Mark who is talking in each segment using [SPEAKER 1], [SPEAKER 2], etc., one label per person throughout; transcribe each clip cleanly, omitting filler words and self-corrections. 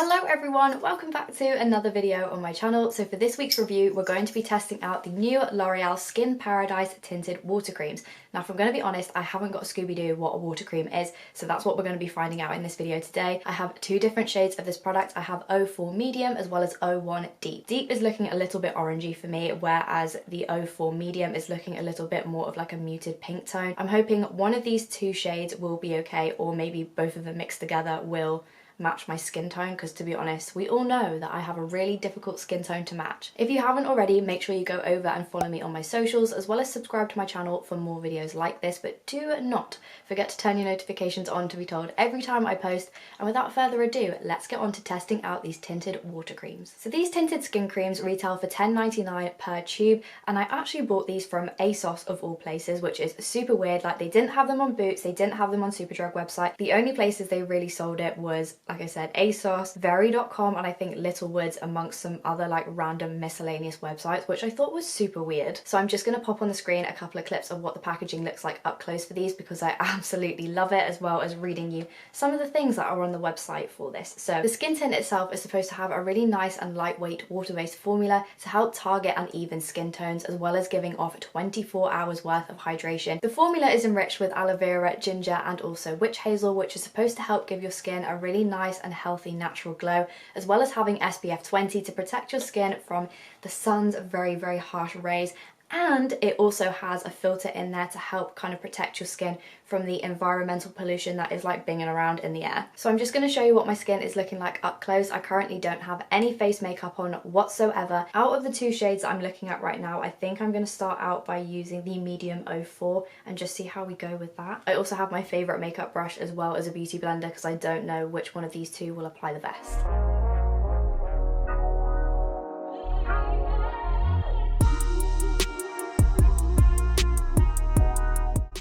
[SPEAKER 1] Hello everyone, welcome back to another video on my channel. So for this week's review, we're going to be testing out the new L'Oreal Skin Paradise Tinted Water Creams. Now if I'm going to be honest, I haven't got a Scooby-Doo what a water cream is, so that's what we're going to be finding out in this video today. I have two different shades of this product. I have 04 Medium as well as 01 Deep. Deep is looking a little bit orangey for me, whereas the 04 Medium is looking a little bit more of like a muted pink tone. I'm hoping one of these two shades will be okay, or maybe both of them mixed together will match my skin tone, because to be honest, we all know that I have a really difficult skin tone to match. If you haven't already, make sure you go over and follow me on my socials, as well as subscribe to my channel for more videos like this, but do not forget to turn your notifications on to be told every time I post. And without further ado, let's get on to testing out these tinted water creams. So these tinted skin creams retail for $10.99 per tube, and I actually bought these from ASOS of all places, which is super weird. Like, they didn't have them on Boots, they didn't have them on Superdrug website. The only places they really sold it was, like I said, ASOS, Very.com, and I think Littlewoods, amongst some other like random miscellaneous websites, which I thought was super weird. So I'm just going to pop on the screen a couple of clips of what the packaging looks like up close for these, because I absolutely love it, as well as reading you some of the things that are on the website for this. So the skin tint itself is supposed to have a really nice and lightweight water-based formula to help target uneven skin tones, as well as giving off 24 hours worth of hydration. The formula is enriched with aloe vera, ginger, and also witch hazel, which is supposed to help give your skin a really nice and healthy natural glow, as well as having SPF 20 to protect your skin from the sun's very harsh rays. And it also has a filter in there to help kind of protect your skin from the environmental pollution that is like binging around in the air. So I'm just going to show you what my skin is looking like up close. I currently don't have any face makeup on whatsoever. Out of the two shades that I'm looking at right now, I think I'm going to start out by using the medium 04 and just see how we go with that. I also have my favourite makeup brush as well as a beauty blender, because I don't know which one of these two will apply the best.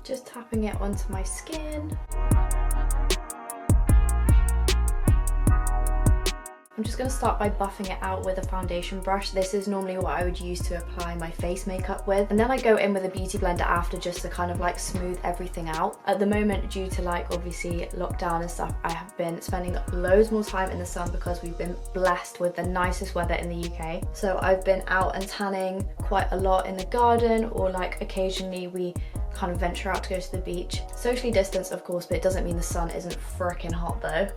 [SPEAKER 1] Just tapping it onto my skin. I'm just going to start by buffing it out with a foundation brush. This is normally what I would use to apply my face makeup with. And then I go in with a beauty blender after, just to kind of like smooth everything out. At the moment, due to like obviously lockdown and stuff, I have been spending loads more time in the sun because we've been blessed with the nicest weather in the UK. So I've been out and tanning quite a lot in the garden, or like occasionally we kind of venture out to go to the beach. Socially distanced, of course, but it doesn't mean the sun isn't freaking hot though.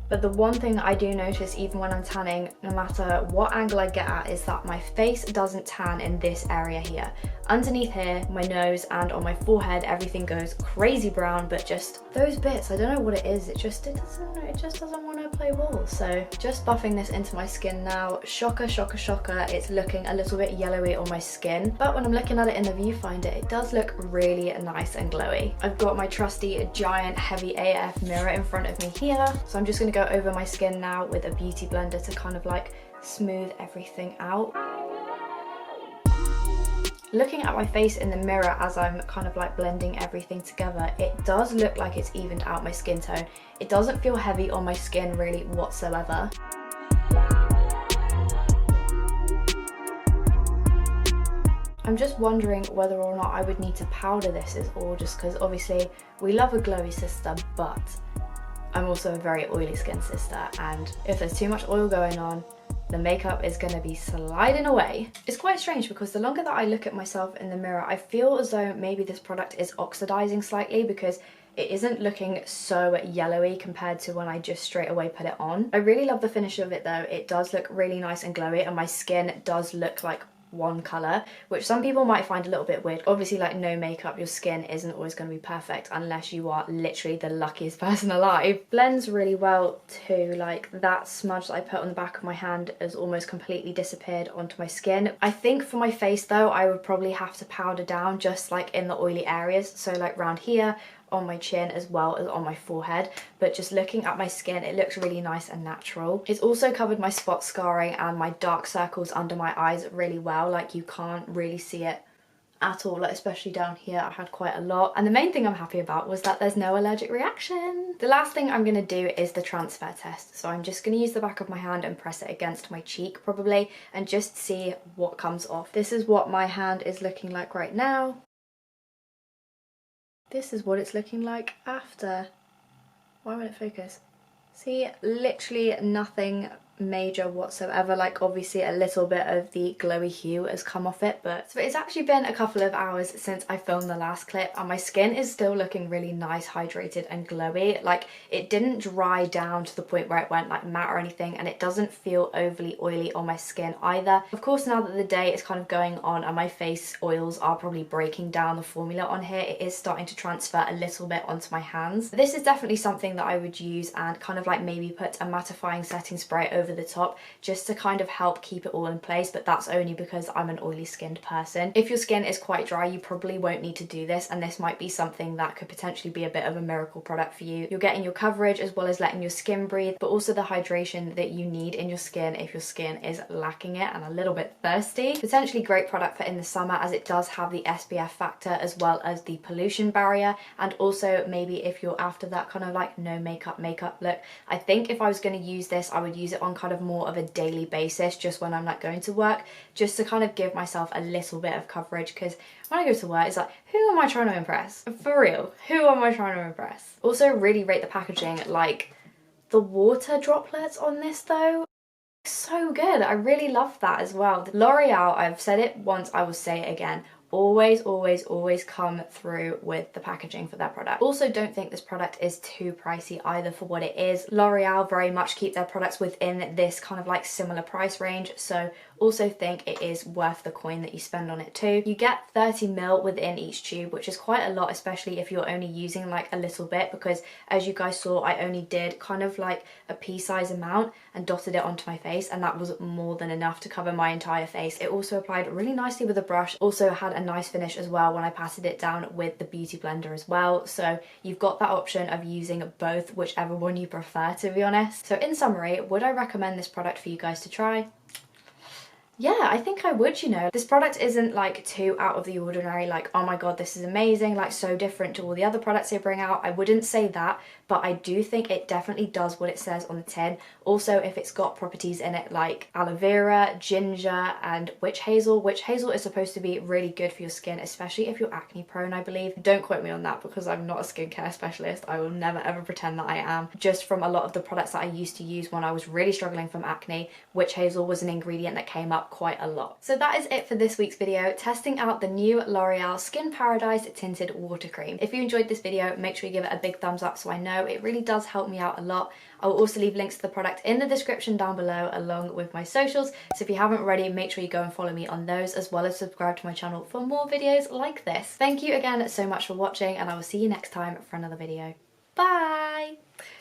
[SPEAKER 1] But the one thing I do notice even when I'm tanning, no matter what angle I get at, is that my face doesn't tan in this area here. Underneath here, my nose and on my forehead, everything goes crazy brown, but just those bits, I don't know what it is, it just doesn't want to play ball. So just buffing this into my skin now. Shocker, shocker, shocker, it's looking a little bit yellowy on my skin, but when I'm looking at it in the viewfinder, it does look really nice and glowy. I've got my trusty giant heavy AF mirror in front of me here, so I'm just going to go over my skin now with a beauty blender to kind of like smooth everything out. Looking at my face in the mirror as I'm kind of like blending everything together, it does look like it's evened out my skin tone. It doesn't feel heavy on my skin really whatsoever. I'm just wondering whether or not I would need to powder this is all, just because obviously we love a glowy sister, but I'm also a very oily skin sister, and if there's too much oil going on, the makeup is going to be sliding away. It's quite strange, because the longer that I look at myself in the mirror, I feel as though maybe this product is oxidizing slightly, because it isn't looking so yellowy compared to when I just straight away put it on. I really love the finish of it though. It does look really nice and glowy, and my skin does look like one colour, which some people might find a little bit weird. Obviously, like no makeup, your skin isn't always going to be perfect unless you are literally the luckiest person alive. Blends really well too. Like that smudge that I put on the back of my hand has almost completely disappeared onto my skin. I think for my face though, I would probably have to powder down just like in the oily areas, so like around here, on my chin, as well as on my forehead. But just looking at my skin, it looks really nice and natural. It's also covered my spot scarring and my dark circles under my eyes really well. Like you can't really see it at all, like especially down here. I had quite a lot, and the main thing I'm happy about was that there's no allergic reaction. The last thing I'm going to do is the transfer test, so I'm just going to use the back of my hand and press it against my cheek probably, and just see what comes off. This is what my hand is looking like right now. This is what it's looking like after. Why won't it focus? See, literally nothing major whatsoever. Like obviously a little bit of the glowy hue has come off it, but so it's actually been a couple of hours since I filmed the last clip and my skin is still looking really nice, hydrated and glowy. Like it didn't dry down to the point where it went like matte or anything, and it doesn't feel overly oily on my skin either. Of course, now that the day is kind of going on and my face oils are probably breaking down the formula on here, it is starting to transfer a little bit onto my hands. This is definitely something that I would use and kind of like maybe put a mattifying setting spray over the top just to kind of help keep it all in place, but that's only because I'm an oily skinned person. If your skin is quite dry, you probably won't need to do this, and this might be something that could potentially be a bit of a miracle product for you. You're getting your coverage as well as letting your skin breathe, but also the hydration that you need in your skin if your skin is lacking it and a little bit thirsty. Potentially great product for in the summer, as it does have the SPF factor as well as the pollution barrier, and also maybe if you're after that kind of like no makeup look. I think if I was going to use this, I would use it on kind of more of a daily basis, just when I'm like going to work, just to kind of give myself a little bit of coverage, because when I go to work it's like, who am I trying to impress? For real, who am I trying to impress? Also really rate the packaging. Like the water droplets on this though, so good. I really love that as well. L'Oreal, I've said it once, I will say it again, always come through with the packaging for their product. Also, don't think this product is too pricey either for what it is. L'Oreal very much keep their products within this kind of like similar price range, so also think it is worth the coin that you spend on it too. You get 30 ml within each tube, which is quite a lot, especially if you're only using like a little bit, because as you guys saw, I only did kind of like a pea-size amount and dotted it onto my face, and that was more than enough to cover my entire face. It also applied really nicely with a brush, also had a nice finish as well when I patted it down with the beauty blender as well. So you've got that option of using both, whichever one you prefer, to be honest. So in summary, would I recommend this product for you guys to try? Yeah, I think I would, you know. This product isn't like too out of the ordinary, like, oh my god, this is amazing, like so different to all the other products they bring out. I wouldn't say that, but I do think it definitely does what it says on the tin. Also, if it's got properties in it like aloe vera, ginger, and witch hazel. Witch hazel is supposed to be really good for your skin, especially if you're acne prone, I believe. Don't quote me on that because I'm not a skincare specialist. I will never ever pretend that I am. Just from a lot of the products that I used to use when I was really struggling from acne, witch hazel was an ingredient that came up quite a lot. So that is it for this week's video, testing out the new L'Oreal Skin Paradise Tinted Water Cream. If you enjoyed this video, make sure you give it a big thumbs up so I know. It really does help me out a lot. I will also leave links to the product in the description down below along with my socials, so if you haven't already, make sure you go and follow me on those, as well as subscribe to my channel for more videos like this. Thank you again so much for watching, and I will see you next time for another video. Bye!